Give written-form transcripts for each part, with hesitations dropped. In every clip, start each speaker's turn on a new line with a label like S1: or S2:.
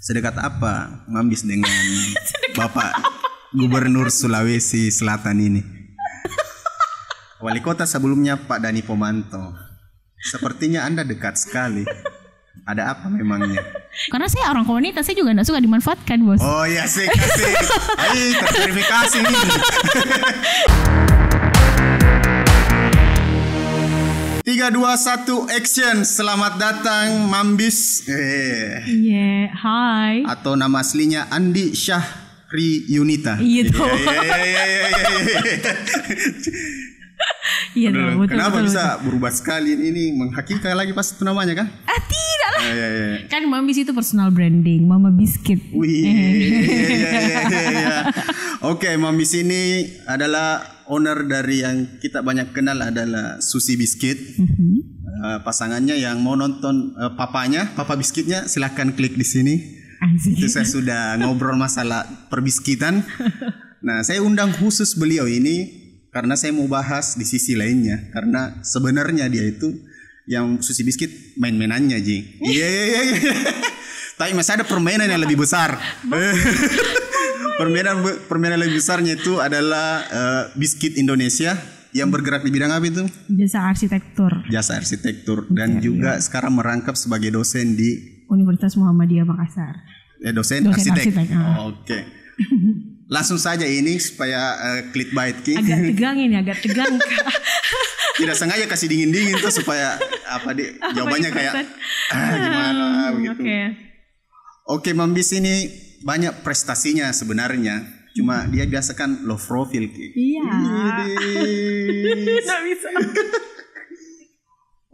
S1: Sedekat apa Mambis dengan Bapak Gubernur Sulawesi Selatan ini? Wali kota sebelumnya Pak Dani Pomanto. Sepertinya Anda dekat sekali. Ada apa memangnya?
S2: Karena saya orang komunitas, saya juga gak suka dimanfaatkan, bos.
S1: Oh iya sih, kasih. Ayo terverifikasi nih. 3, 2, 1, action. Selamat datang Mambis.
S2: Iya, hai.
S1: Atau nama aslinya Andi Syahri Yunita.
S2: Iya tuh. Iya tuh, betul.
S1: Kenapa
S2: betul,
S1: bisa
S2: betul.
S1: berubah sekali ini? Menghakika lagi pas itu namanya kan?
S2: Tidak lah.
S1: Iya.
S2: Kan Mambis itu personal branding, Mama Biscuit.
S1: Wih, iya. Oke, Mambis ini adalah owner dari yang kita banyak kenal adalah Susi Biscuit. Pasangannya yang mau nonton Papa Biscuitnya silahkan klik di sini. Itu saya sudah ngobrol masalah perbiskitan. Nah, saya undang khusus beliau ini karena saya mau bahas di sisi lainnya. Karena sebenarnya dia itu yang Susi Biscuit main-mainannya, Ji. Iya. Tapi masih ada permainan yang lebih besar. Permainan lebih besarnya itu adalah Biscuit Indonesia yang bergerak di bidang apa itu? Jasa arsitektur dan juga sekarang merangkap sebagai dosen di
S2: Universitas Muhammadiyah Makassar.
S1: Dosen arsitek. Oke. Langsung saja ini supaya clickbait Ki.
S2: Agak tegang.
S1: Tidak sengaja kasih dingin tuh supaya jawabannya kayak gimana begitu. Oke, Mambis ini banyak prestasinya sebenarnya. Cuma dia biasa kan low profile Ki.
S2: Iya. Nggak bisa.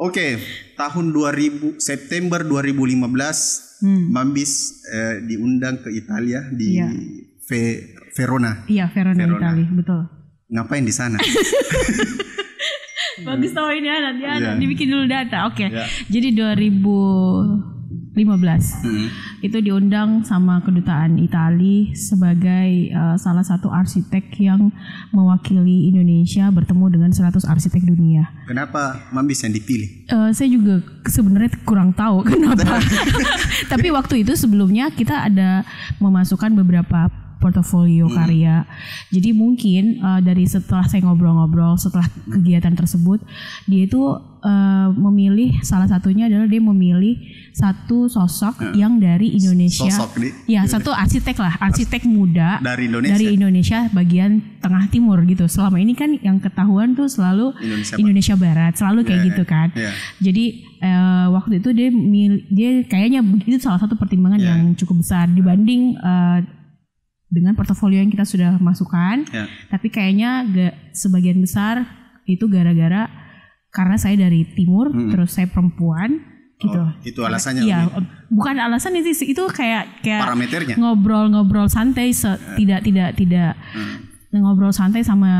S2: Oke, tahun September 2015 Mambis diundang ke Italia di Verona. Iya, Verona. Italia, betul. Ngapain di sana? Bagus tahu ini anak dibikin dulu data. Oke. Jadi 2015 itu diundang sama kedutaan Italia sebagai salah satu arsitek yang mewakili Indonesia bertemu dengan 100 arsitek dunia. Kenapa Mambis yang dipilih? Saya juga sebenarnya kurang tahu kenapa. Tapi waktu itu sebelumnya kita ada memasukkan beberapa portofolio karya. Jadi mungkin dari setelah saya ngobrol-ngobrol setelah kegiatan tersebut, dia itu memilih salah satunya adalah dia memilih satu sosok yang dari Indonesia. Satu arsitek muda dari Indonesia bagian tengah timur gitu. Selama ini kan yang ketahuan tuh selalu Indonesia Barat, selalu kayak gitu kan. Jadi waktu itu dia kayaknya itu salah satu pertimbangan yang cukup besar dibanding dengan portofolio yang kita sudah masukkan, tapi kayaknya sebagian besar itu gara-gara karena saya dari timur, terus saya perempuan, gitu. Itu alasannya? Iya, bukan alasan itu kayak parameternya. Ngobrol santai, tidak ngobrol santai sama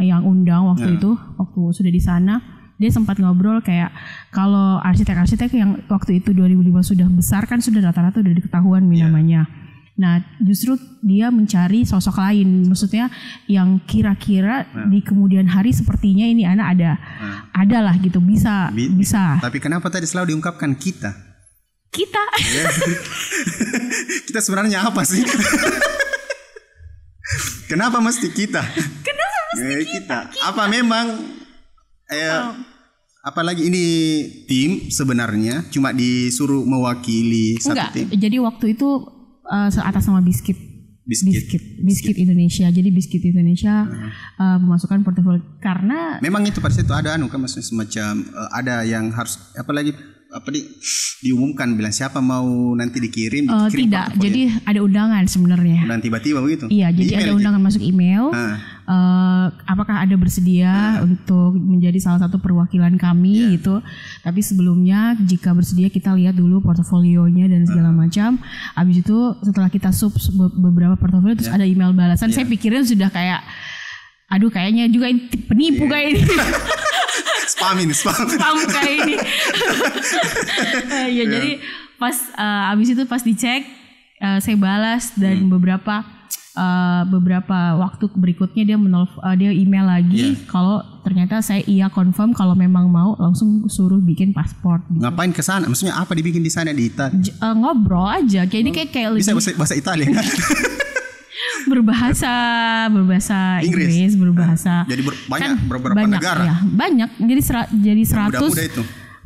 S2: yang undang waktu itu, waktu sudah di sana. Dia sempat ngobrol kayak kalau arsitek-arsitek yang waktu itu 2005 sudah besar kan sudah rata-rata udah diketahuan namanya. Nah, justru dia mencari sosok lain, maksudnya yang kira-kira di kemudian hari sepertinya ini anak ada lah gitu, bisa. Tapi kenapa tadi selalu diungkapkan kita? Kita sebenarnya apa sih? Kenapa mesti kita? Apa memang apalagi ini tim sebenarnya cuma disuruh mewakili satu tim? Jadi waktu itu atas nama Biscuit Indonesia. Jadi Biscuit Indonesia memasukkan portofolio karena memang itu pada situ ada kan maksudnya semacam ada yang harus diumumkan bilang siapa mau nanti dikirim tidak. Jadi ada undangan sebenarnya. Dan tiba-tiba begitu. Iya, jadi ada undangan masuk email. Apakah ada bersedia untuk menjadi salah satu perwakilan kami gitu. Tapi sebelumnya jika bersedia kita lihat dulu portofolionya dan segala macam. Habis itu setelah kita beberapa portofolio terus ada email balasan. Saya pikirnya sudah kayak kayaknya juga penipu kayak ini. Spam kayak ini. Jadi pas abis itu pas dicek saya balas dan beberapa beberapa waktu berikutnya dia email lagi kalau ternyata saya confirm kalau memang mau, langsung suruh bikin paspor. Gitu.
S1: Ngapain ke sana? Maksudnya apa dibikin di sana di Italia?
S2: Ngobrol aja. Kayak ini kayak
S1: bisa bahasa Italia kan?
S2: berbahasa Inggris, berbahasa.
S1: Jadi beberapa negara.
S2: Ya, banyak. Jadi 100.
S1: Muda-muda itu.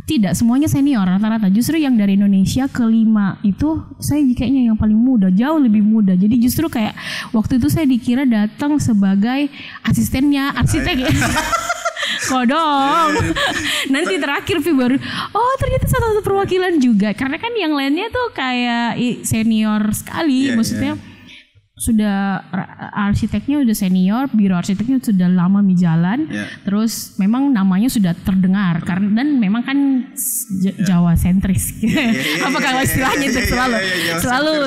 S2: Tidak, semuanya senior rata-rata. Justru yang dari Indonesia ke-5 itu saya kayaknya yang paling muda, jauh lebih muda. Jadi justru kayak waktu itu saya dikira datang sebagai asistennya arsitek. Kodong. Nanti terakhir baru ternyata satu perwakilan juga. Karena kan yang lainnya tuh kayak senior sekali, maksudnya sudah arsiteknya udah senior, biro arsiteknya sudah lama jalan, terus memang namanya sudah terdengar karena dan memang kan Jawa sentris. Apa kalau istilahnya itu selalu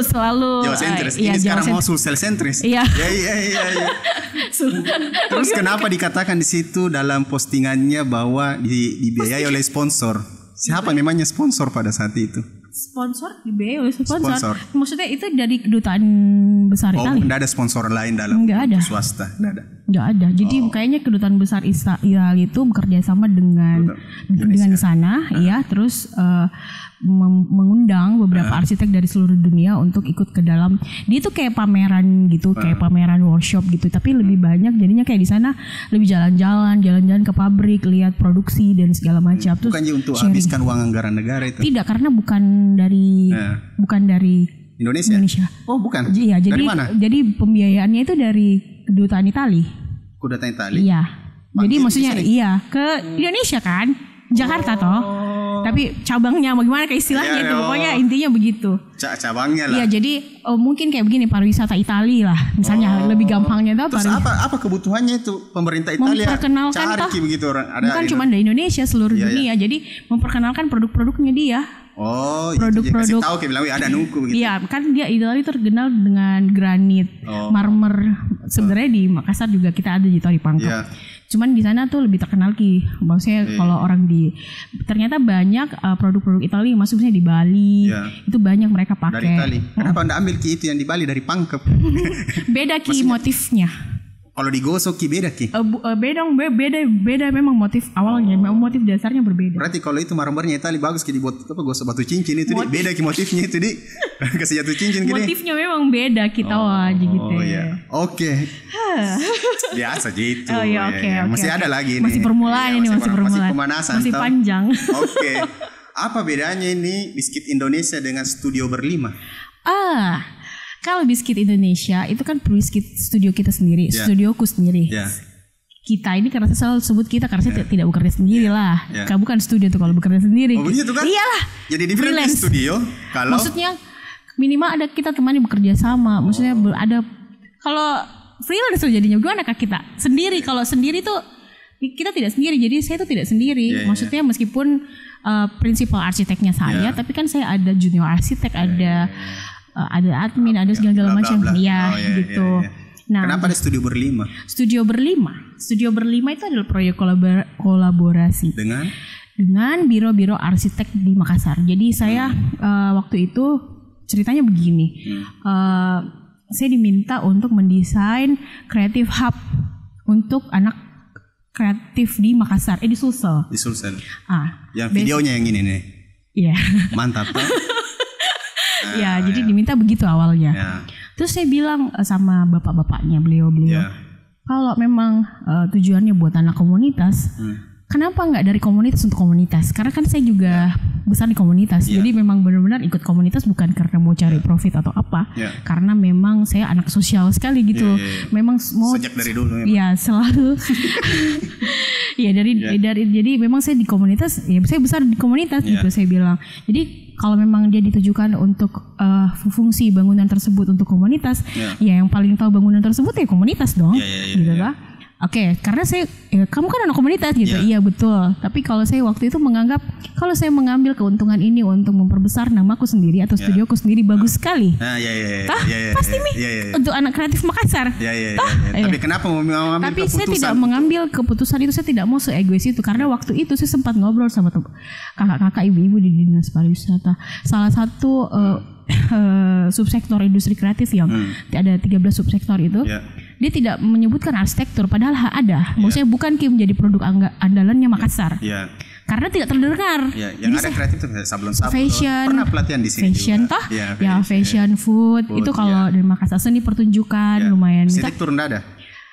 S1: Jawa sentris. Ini sekarang mau Sulsel sentris.
S2: Iya.
S1: Terus kenapa dikatakan di situ dalam postingannya bahwa dibiayai oleh sponsor? Siapa memangnya sponsor pada saat itu?
S2: Sponsor dibiayai oleh sponsor. Maksudnya itu dari kedutaan besar Italia.
S1: Enggak ada sponsor lain dalam swasta.
S2: Enggak ada. Jadi kayaknya kedutaan besar Israel itu bekerja sama dengan sana, terus mengundang beberapa arsitek dari seluruh dunia untuk ikut ke dalam. Dia itu kayak pameran gitu, kayak pameran workshop gitu, tapi lebih banyak jadinya kayak di sana lebih jalan-jalan ke pabrik, lihat produksi dan segala macam.
S1: Bukan untuk habiskan uang anggaran negara itu.
S2: Tidak, karena bukan dari Indonesia.
S1: Oh, bukan.
S2: Iya,
S1: dari mana?
S2: Jadi pembiayaannya itu dari kedutaan Italia.
S1: Kedutaan Italia?
S2: Iya. Jadi maksudnya ke Indonesia kan? Jakarta toh. Tapi cabangnya bagaimana kayak istilahnya itu, pokoknya intinya begitu.
S1: Cabangnya lah.
S2: Iya, jadi mungkin kayak begini pariwisata Italia lah, misalnya lebih gampangnya tuh.
S1: Terus apa kebutuhannya itu pemerintah Italia?
S2: Memperkenalkan
S1: begitu orang.
S2: Bukan cuma di Indonesia, seluruh dunia. Jadi memperkenalkan produk-produknya dia.
S1: Produk-produk. Kasih tahu kayak bilang ada nuku gitu.
S2: Iya, kan dia Italia terkenal dengan granit, marmer. Sebenarnya di Makassar juga kita ada di Tori Pangkep. Cuman di sana tuh lebih terkenal maksudnya kalau orang ternyata banyak produk-produk Italia masuknya di Bali. Itu banyak mereka pakai.
S1: Dari Italia. Kenapa Anda ambil itu yang di Bali dari Pangkep?
S2: Beda motifnya.
S1: Kalau digosok beda
S2: beda memang motif awalnya, memang motif dasarnya berbeda.
S1: Berarti kalau itu marmernya Italia bagus dibuat gosok batu cincin itu beda motifnya itu kasih jatuh cincin
S2: motifnya memang beda kita aja gitu ya.
S1: Oke. Biasa gitu.
S2: Oke.
S1: Masih ada lagi nih.
S2: Masih permulaan ini, masih permulaan. Masih panjang.
S1: Oke. Apa bedanya ini Biskuit Indonesia dengan Studio Berlima?
S2: Kalau Biskuit Indonesia itu kan Biskuit studio kita sendiri, studioku sendiri. Kita ini karena saya selalu sebut kita karena saya tidak bekerja sendiri lah. Kamu bukan studio tuh kalau bekerja sendiri.
S1: Oh begitu kan?
S2: Iyalah.
S1: Jadi di freelance studio kalau
S2: maksudnya minimal ada kita temani bekerja sama. Maksudnya ada kalau freelance tuh jadinya gimana kak kita sendiri. Kalau sendiri tuh kita tidak sendiri. Jadi saya tuh tidak sendiri. Maksudnya meskipun prinsipal arsiteknya saya, tapi kan saya ada junior arsitek, ada admin, ada segala macam. Gitu. Nah,
S1: kenapa ada Studio Berlima?
S2: Studio Berlima itu adalah proyek kolaborasi dengan biro-biro arsitek di Makassar. Jadi saya waktu itu ceritanya begini. Saya diminta untuk mendesain creative hub untuk anak kreatif di Makassar, di Sulsel.
S1: Di Sulsel. Yang videonya yang ini nih.
S2: Iya.
S1: Mantap.
S2: Jadi diminta begitu awalnya. Terus saya bilang sama bapak-bapaknya beliau, kalau memang tujuannya buat anak komunitas, kenapa nggak dari komunitas untuk komunitas? Karena kan saya juga besar di komunitas, jadi memang benar-benar ikut komunitas bukan karena mau cari profit atau apa, karena memang saya anak sosial sekali gitu. Memang mau
S1: sejak dari dulu.
S2: Selalu. Dari jadi memang saya di komunitas, saya besar di komunitas gitu saya bilang. Jadi kalau memang dia ditujukan untuk fungsi bangunan tersebut untuk komunitas, yang paling tahu bangunan tersebut komunitas dong, gitu lah. Oke, karena saya kamu kan anak komunitas gitu. Iya betul. Tapi kalau saya waktu itu menganggap kalau saya mengambil keuntungan ini untuk memperbesar namaku sendiri atau studioku sendiri bagus sekali. Pasti untuk anak kreatif Makassar.
S1: Tapi kenapa mau mengambil
S2: keputusan? Tapi saya tidak mengambil keputusan itu, saya tidak mau se-egois itu karena waktu itu saya sempat ngobrol sama kakak-kakak ibu-ibu di dinas pariwisata. Salah satu subsektor industri kreatif yang ada 13 subsektor itu. Dia tidak menyebutkan arsitektur padahal ada. Maksudnya bukan menjadi produk andalannya Makassar. Karena tidak terdengar.
S1: Yang ada kreatif itu sablon-sablon.
S2: Fashion.
S1: Pernah pelatihan di sini.
S2: Fashion toh? Fashion, food. Itu kalau dari Makassar, seni pertunjukan lumayan.
S1: Arsitektur enggak ada.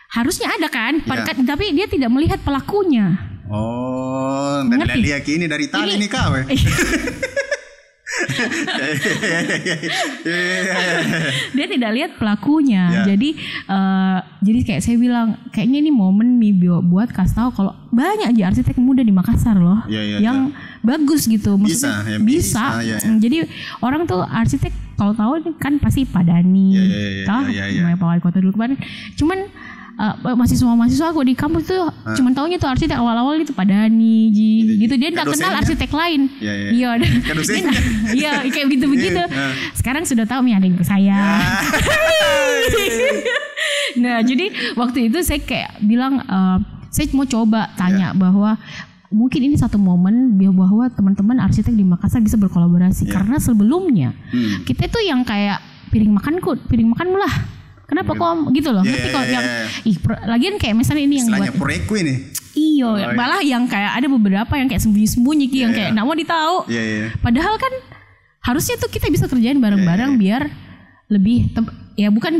S2: Harusnya ada kan, tapi dia tidak melihat pelakunya.
S1: Oh, dan lihat ini dari tali nih kau.
S2: Dia tidak lihat pelakunya. Jadi kayak saya bilang, kayaknya ini momen buat kasih tahu kalau banyak aja arsitek muda di Makassar loh yang bagus gitu. Maksudnya bisa. Jadi orang tuh arsitek kalau tahu kan pasti Pak Dani, Pak Wali Kota dulu kemarin. Cuman mahasiswa aku di kampus tuh cuman taunya tuh arsitek awal-awal itu Pak Dani, gitu. Dia enggak kenal arsitek lain. Iya, kayak begitu. Sekarang sudah tahu nih ada yang ke saya. Nah, jadi waktu itu saya kayak bilang saya mau coba tanya bahwa mungkin ini satu momen bahwa teman-teman arsitek di Makassar bisa berkolaborasi karena sebelumnya kita tuh yang kayak piring makanmu lah. Kenapa kok gitu loh? Ngerti kok yang lagian kayak misalnya ini yang
S1: buat proyekku ini.
S2: Iya, malah yang kayak ada beberapa yang kayak sembunyi-sembunyi yang kayak enggak mau ditahu. Padahal kan harusnya tuh kita bisa kerjain bareng-bareng biar lebih bukan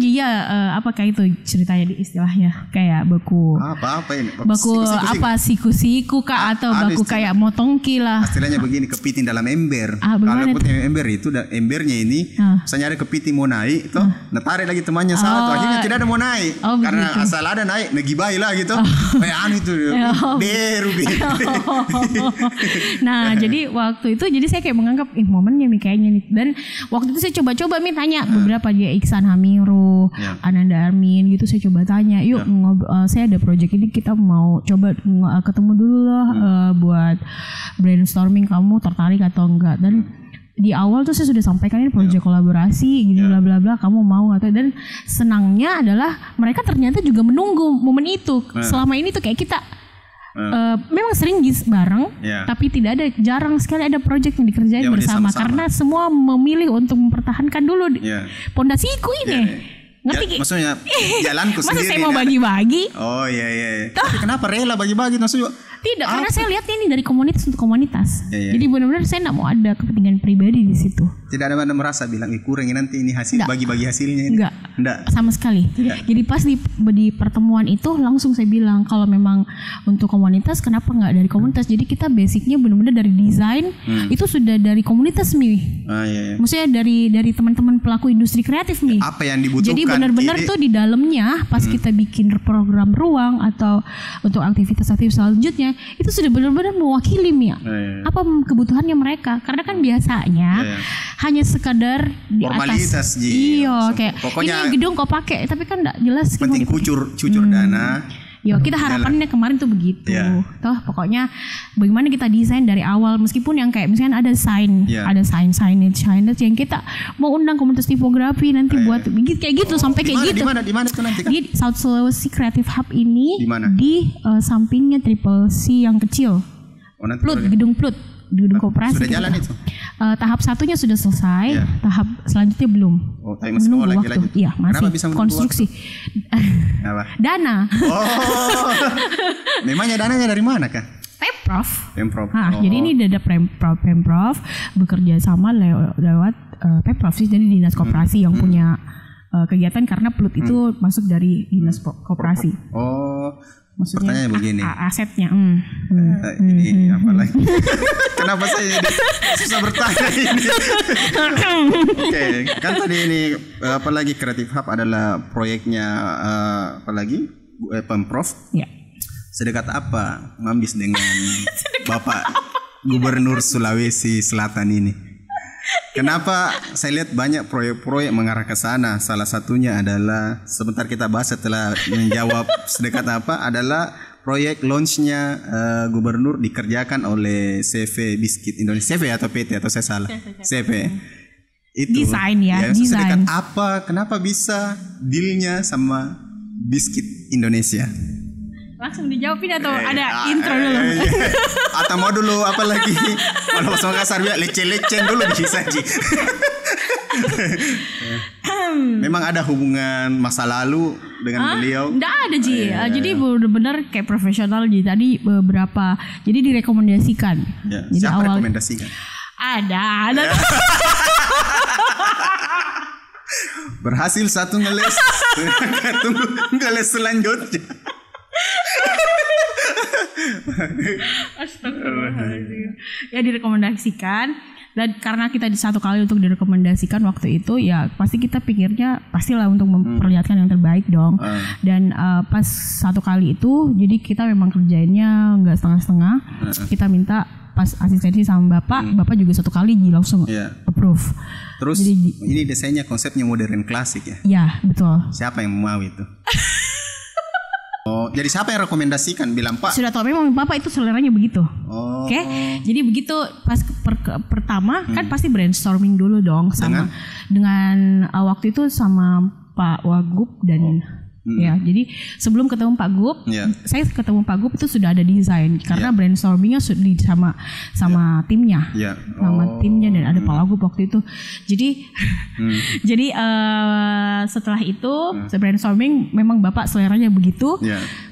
S2: apa kayak itu ceritanya di istilahnya kayak baku
S1: ini
S2: siku-siku kak atau baku kayak motongki lah
S1: istilahnya begini, kepiting dalam ember. Kalau kepiting ember itu embernya ini misalnya ada kepiting mau naik tuh tarik lagi temannya satu akhirnya tidak ada mau naik karena asal ada naik negibai lah gitu. Itu deru. Nah jadi waktu itu saya kayak menganggap momennya nih kayaknya nih, dan waktu itu saya coba-coba tanya beberapa dia Iksan Hamiro, Ananda Armin gitu, saya coba tanya, yuk saya ada project ini, kita mau coba ketemu dulu lah buat brainstorming, kamu tertarik atau enggak. Dan di awal tuh saya sudah sampaikan ini project kolaborasi gini bla bla bla, kamu mau nggak? Dan senangnya adalah mereka ternyata juga menunggu momen itu. Selama ini tuh kayak kita memang sering bareng, tapi jarang sekali ada project yang dikerjain bersama karena semua memilih untuk mempertahankan dulu pondasiku ini. Ngerti? Maksudnya jalanku sendiri.
S2: Masa saya mau bagi-bagi?
S1: Oh iya. Tapi kenapa rela bagi-bagi maksudnya?
S2: Tidak, karena saya lihat ini dari komunitas untuk komunitas. Jadi benar-benar saya tidak mau ada kepentingan pribadi di situ.
S1: Tidak ada mana merasa bilang kurangin nanti ini hasil bagi-bagi hasilnya ini.
S2: Enggak. Sama sekali. Jadi pas di pertemuan itu langsung saya bilang kalau memang untuk komunitas kenapa enggak dari komunitas. Jadi kita basicnya benar-benar dari desain itu sudah dari komunitas nih. Maksudnya dari teman-teman pelaku industri kreatif nih.
S1: Apa yang dibutuhkan?
S2: Jadi benar-benar tuh di dalamnya pas kita bikin program ruang atau untuk aktivitas-aktivitas selanjutnya itu sudah benar-benar mewakili apa kebutuhannya mereka, karena kan biasanya hanya sekadar di
S1: formalitas
S2: atas kayak pokoknya ini gedung kau pakai tapi kan enggak jelas
S1: penting kucur dana.
S2: Kita harapannya kemarin tuh begitu. Toh pokoknya bagaimana kita desain dari awal, meskipun yang kayak misalnya ada signage yang kita mau undang komunitas tipografi nanti buat kayak gitu sampai kayak gitu.
S1: Di mana tuh nanti kan?
S2: Di South Sulawesi Creative Hub ini di sampingnya Triple C yang kecil. Gedung Plut. Di gedung koperasi.
S1: Sudah jalan itu?
S2: Tahap satunya sudah selesai, tahap selanjutnya belum.
S1: Menunggu waktu.
S2: Iya, masih konstruksi. Dana. Memangnya dananya dari mana kan? Pemprov. Jadi ini ada Pemprov bekerja sama lewat Pemprov sih, jadi dinas koperasi yang punya kegiatan, karena Plut itu masuk dari dinas koperasi. Maksudnya
S1: pertanyaannya begini,
S2: asetnya
S1: ini apa lagi? Kenapa saya susah bertanya ini? Oke, kan tadi ini apalagi Creative Hub adalah proyeknya apalagi Pemprov. Sedekat apa Mambis dengan Bapak Gubernur Sulawesi Selatan ini? Kenapa saya lihat banyak proyek-proyek mengarah ke sana? Salah satunya adalah sebentar kita bahas setelah menjawab sedekat apa adalah proyek launchnya gubernur dikerjakan oleh CV Biskuit Indonesia. CV atau PT atau saya salah? CV. Itu
S2: desain desain.
S1: Sedekat apa? Kenapa bisa dealnya sama Biskuit Indonesia?
S2: Langsung dijawabin atau ada intro dulu?
S1: Atau mau dulu apa lagi? Kalau bahasa Makassar bilang lecen-lecen dulu bisa sih. Memang ada hubungan masa lalu dengan beliau?
S2: Nggak ada Ji. Jadi benar-benar kayak profesional. Jadi tadi beberapa, jadi direkomendasikan.
S1: Ya.
S2: Jadi
S1: Siapa rekomendasikan?
S2: Ada.
S1: Berhasil satu ngeles. Tunggu ngeles selanjutnya.
S2: Astagfirullahaladzim. Ya direkomendasikan. Dan karena kita satu kali untuk direkomendasikan waktu itu, ya pasti kita pikirnya pastilah untuk memperlihatkan yang terbaik dong. Dan pas satu kali itu, jadi kita memang kerjainnya nggak setengah-setengah. Kita minta pas asistensi sama bapak juga satu kali langsung approve.
S1: Terus jadi, ini desainnya konsepnya modern klasik ya?
S2: Iya betul.
S1: Siapa yang mau itu? Oh, jadi siapa yang rekomendasikan? Bilang Pak.
S2: Sudah tahu memang bapak itu seleranya begitu. Oke. Jadi begitu pas pertama kan pasti brainstorming dulu dong sama dengan waktu itu sama Pak Wagub dan ya. Jadi sebelum ketemu Pak Gub, saya ketemu Pak Gub itu sudah ada desain karena brainstormingnya sudah sama timnya. Sama timnya dan ada Pak Wagub waktu itu. Jadi jadi setelah itu brainstorming memang bapak seleranya begitu.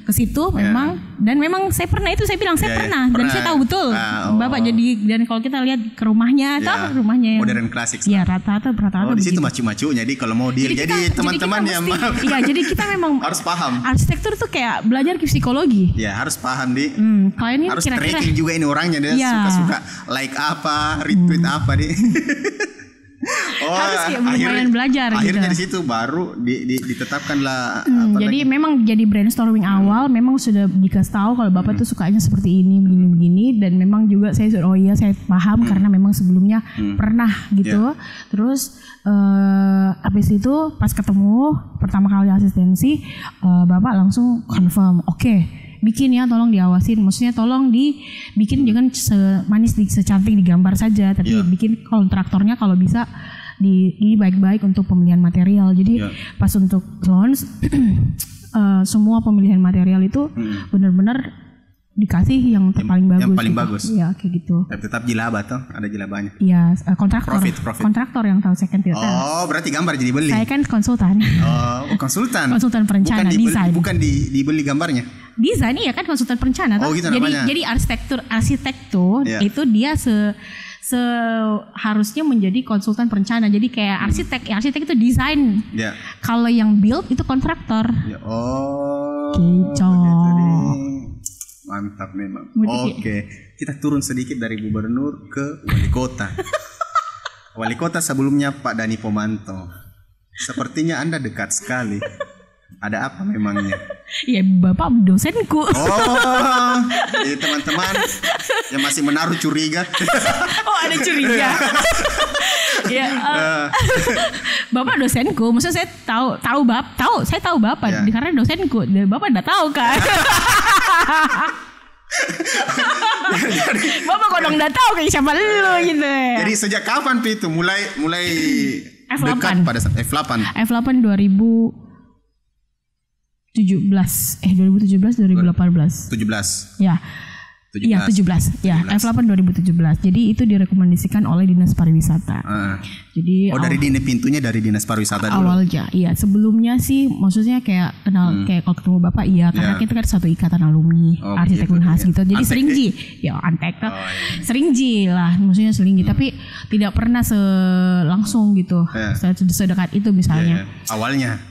S2: Ke situ memang dan memang saya pernah pernah dan saya tahu betul bapak jadi, dan kalau kita lihat ke rumahnya rumahnya
S1: modern klasik.
S2: Iya rata-rata
S1: di situ macu-macu. Jadi kalau mau deal jadi teman-teman yang
S2: iya jadi kita memang
S1: harus paham.
S2: Arsitektur tuh kayak belajar psikologi.
S1: Ya harus paham
S2: Kalian ini
S1: harus
S2: kira-kira
S1: tracking juga ini orangnya dia suka-suka like apa, retweet apa
S2: harus kayak lumayan belajar
S1: akhirnya
S2: gitu.
S1: Di situ baru ditetapkanlah
S2: jadi lagi? Memang jadi brainstorming awal memang sudah dikasih tahu kalau bapak tuh sukanya seperti ini begini dan memang juga saya saya paham karena memang sebelumnya pernah gitu. Terus habis itu pas ketemu pertama kali asistensi bapak langsung confirm bikin ya, tolong diawasin, maksudnya tolong dibikin jangan semanis secantik digambar saja, tapi bikin kontraktornya kalau bisa ini baik-baik untuk pemilihan material. Jadi pas untuk launch semua pemilihan material itu benar-benar dikasih yang paling bagus.
S1: Yang paling bagus.
S2: Iya kayak gitu.
S1: Tapi tetap jilaba toh, ada jilabanya.
S2: Iya, kontraktor.
S1: Profit.
S2: Kontraktor yang tahu, saya kan tidak tahu.
S1: Oh, berarti gambar jadi beli.
S2: Saya kan konsultan.
S1: Oh, konsultan.
S2: Konsultan perencana, desain.
S1: Bukan dibeli gambarnya.
S2: Desain iya kan konsultan perencana.
S1: Oh, gitu namanya.
S2: Jadi arsitek tuh itu dia seharusnya menjadi konsultan perencana. Jadi kayak arsitek itu desain. Kalau yang build itu kontraktor.
S1: Mantap memang. Oke, kita turun sedikit dari gubernur ke wali kota. Wali kota sebelumnya Pak Dani Pomanto. Sepertinya Anda dekat sekali. Ada apa memangnya?
S2: Ya bapak dosenku.
S1: Jadi teman-teman yang masih menaruh curiga.
S2: Ada curiga. Bapak dosenku, maksudnya saya tahu bapak karena dosenku. Bapak enggak tahu kan? Bapak kok enggak tahu kayak siapa lu gitu.
S1: Jadi sejak kapan itu mulai
S2: F8.
S1: dekat pada saat F8?
S2: F8 2017 2018.
S1: 17.
S2: Ya. Iya 17 ya F8 2017. Jadi itu direkomendasikan oleh Dinas Pariwisata. Jadi
S1: dari pintunya dari Dinas Pariwisata dulu.
S2: Awalnya iya, sebelumnya sih maksudnya kayak kenal kayak kalau ketemu bapak karena kita kan satu ikatan alumni arsitek Unhas gitu. Jadi sering antek tuh. Sering lah maksudnya sering tapi tidak pernah langsung gitu. Sedekat itu misalnya.
S1: Awalnya.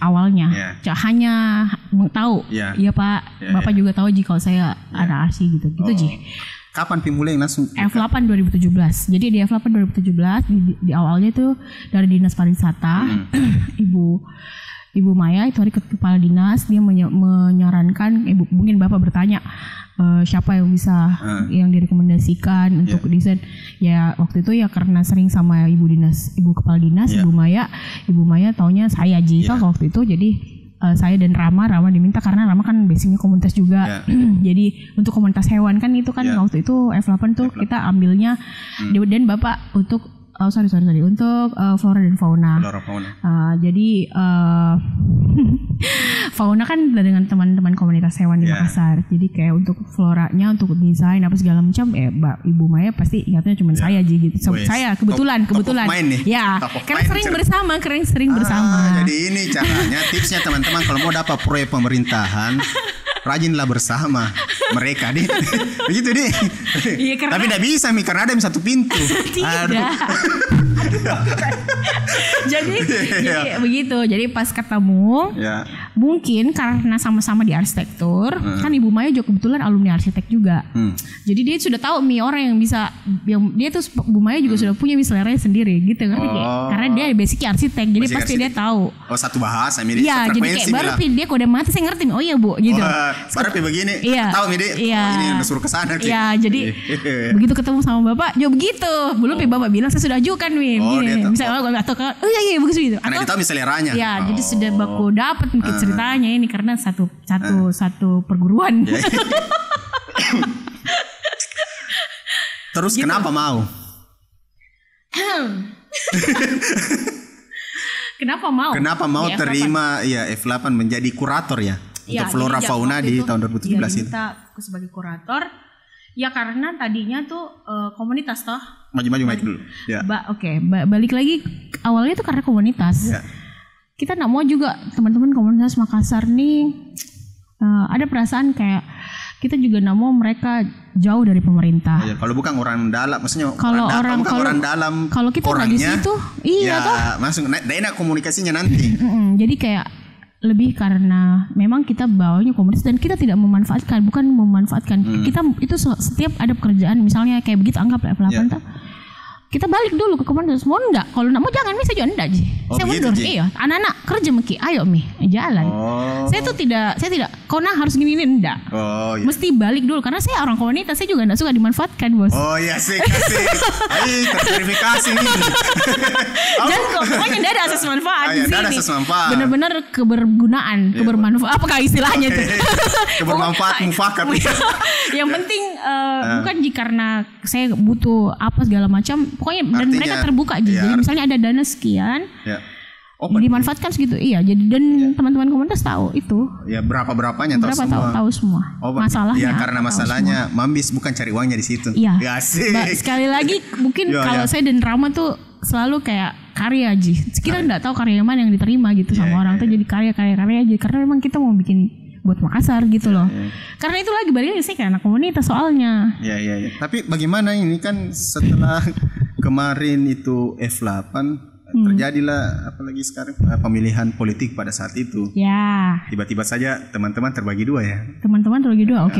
S2: Hanya tahu. Iya Pak, Bapak juga tahu jika saya ada arsi gitu Ji.
S1: Kapan mulai langsung?
S2: F8 2017. Jadi di F8 2017 di awalnya itu dari Dinas Pariwisata, Ibu Maya itu hari kepala dinas, dia menyarankan, mungkin Bapak bertanya siapa yang bisa yang direkomendasikan untuk desain. Ya waktu itu ya karena sering sama Ibu kepala dinas, Ibu Maya taunya saya waktu itu, jadi saya dan Rama diminta karena Rama kan basicnya komunitas juga. Jadi untuk komunitas hewan kan itu kan waktu itu F8 tuh kita ambilnya dan Bapak untuk untuk flora dan fauna. Jadi Fauna kan dengan teman-teman komunitas hewan di Makassar. Jadi kayak untuk floranya, untuk desain apa segala macam, Mbak Ibu Maya pasti ingatnya cuma saya aja gitu. Saya kebetulan.
S1: Top of mind nih.
S2: Ya, karena sering bersama.
S1: Jadi ini caranya, tipsnya teman-teman kalau mau dapat proyek pemerintahan, rajinlah bersama mereka deh. Begitu deh.
S2: Iya, karena...
S1: Tapi tidak bisa Mi, karena ada satu pintu.
S2: Tidak. jadi begitu. Jadi pas ketemu, mungkin karena sama-sama di arsitektur, kan Ibu Maya juga kebetulan alumni arsitek juga. Jadi dia sudah tahu Mi orang yang bisa, yang dia tuh Bu Maya juga sudah punya seleranya sendiri gitu kan. Karena dia basicnya arsitek, jadi pasti dia tahu.
S1: Oh, satu bahasa Mi.
S2: Iya, jadi kayak baru dia kode mati saya ngerti. Oh iya Bu, gitu.
S1: Baru begini, tahu Mi, ini udah suruh kesana.
S2: Iya, jadi begitu ketemu sama Bapak, juga begitu. Belum Bapak bilang saya sudah ajukan Mi. Misalnya atau iya bagus gitu.
S1: Karena kita tahu seleranya.
S2: Ya, jadi sudah baku dapat mungkin ceritanya ini karena satu perguruan.
S1: Terus gitu. Kenapa mau? Kenapa mau terima F8 menjadi kurator ya? Untuk flora fauna di tahun 2017 itu.
S2: Kita sebagai kurator. Ya karena tadinya tuh komunitas toh.
S1: Maju dulu. Ya.
S2: Balik lagi awalnya tuh karena komunitas. Ya. Kita nggak mau juga teman-teman komunitas Makassar nih ada perasaan kayak kita juga nggak mau mereka jauh dari pemerintah.
S1: Ya, kalau bukan orang dalam, maksudnya
S2: orang
S1: dalam.
S2: Kalau kita nggak di situ, toh.
S1: Langsung enak komunikasinya nanti.
S2: Jadi kayak lebih karena memang kita bawanya komunitas dan kita tidak memanfaatkan, kita itu setiap ada pekerjaan misalnya kayak begitu anggap F8 kita balik dulu ke komunitas. Mau enggak? Kalau enggak mau jangan, saya juga enggak saya mundur. Iya, anak-anak kerja Miki, ayo Mi, jalan. Saya tidak kau harus gini enggak. Mesti balik dulu karena saya orang komunitas, saya juga enggak suka dimanfaatkan, Bos.
S1: Oh iya sih, kasih. Terverifikasi nih.
S2: Jangan pokoknya enggak ada asas manfaat di sini.
S1: Ada asas manfaat.
S2: Benar-benar kebergunaan, kebermanfaat. Apakah istilahnya itu?
S1: Kebermanfaat mufakat.
S2: Yang penting bukan karena saya butuh apa segala macam. Pokoknya dan mereka terbuka aja. Jadi misalnya ada dana sekian, dimanfaatkan segitu. Iya, jadi dan teman-teman komunitas tahu itu.
S1: Ya berapanya
S2: tahu semua. Masalahnya.
S1: Ya karena masalahnya Mambis bukan cari uangnya di situ.
S2: Iya. Sekali lagi mungkin kalau saya dan Rama tuh selalu kayak karya aja. Kita enggak tahu karya mana yang diterima gitu sama orang tuh, jadi karya aja karena memang kita mau bikin buat Makassar gitu loh. Karena itu lagi balik lagi sih ke anak komunitas soalnya.
S1: Iya. Tapi bagaimana ini kan setelah kemarin itu F8 terjadilah apalagi sekarang pemilihan politik pada saat itu. Ya. Tiba-tiba saja teman-teman terbagi dua ya.
S2: Teman-teman terbagi dua, oke.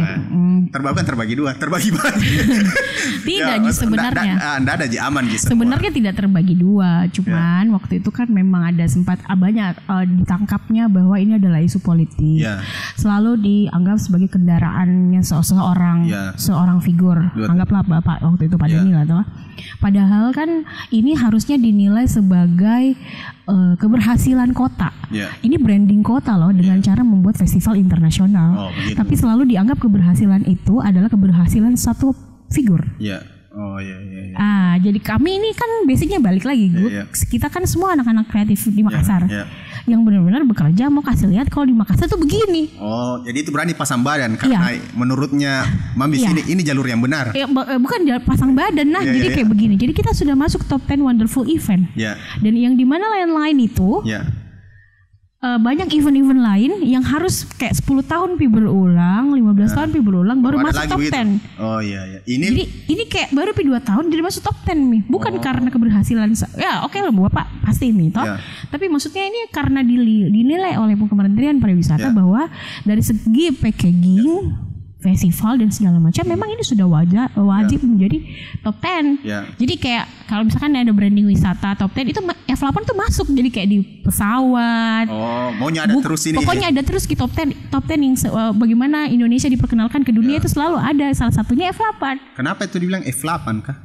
S1: Terbagi dua, terbagi banget.
S2: Tidak sebenarnya.
S1: Enggak ada aman gitu.
S2: Sebenarnya tidak terbagi dua, cuman waktu itu kan memang ada sempat banyak ditangkapnya bahwa ini adalah isu politik. Selalu dianggap sebagai kendaraannya seorang figur. Anggaplah Bapak waktu itu Pak Deni lah toh. Padahal kan ini harusnya dinilai sebagai keberhasilan kota. Ini branding kota loh dengan cara membuat festival internasional. Tapi selalu dianggap keberhasilan itu adalah keberhasilan satu figur. Jadi kami ini kan basicnya balik lagi, kita kan semua anak-anak kreatif di Makassar yang benar-benar bekerja mau kasih lihat kalau di Makassar tuh begini.
S1: Jadi itu berani pasang badan karena menurutnya Mambis ini jalur yang benar.
S2: Bukan pasang badan jadi kayak begini. Jadi kita sudah masuk top 10 wonderful event. Dan yang dimana lain-lain itu banyak event-event lain yang harus kayak 10 tahun berulang, 15 tahun berulang baru masuk top 10. Ini kayak baru 2 tahun jadi masuk top 10 nih. Bukan karena keberhasilan. Oke lah Bapak pasti nih toh. Tapi maksudnya ini karena dinilai oleh Kementerian Pariwisata bahwa dari segi packaging festival dan segala macam memang ini sudah wajib menjadi top 10. Jadi kayak kalau misalkan ada branding wisata top 10 itu F8 tuh masuk jadi kayak di pesawat.
S1: Maunya ada terus ini.
S2: Pokoknya ada terus di top 10 yang bagaimana Indonesia diperkenalkan ke dunia itu selalu ada, salah satunya F8.
S1: Kenapa itu dibilang F8 kah?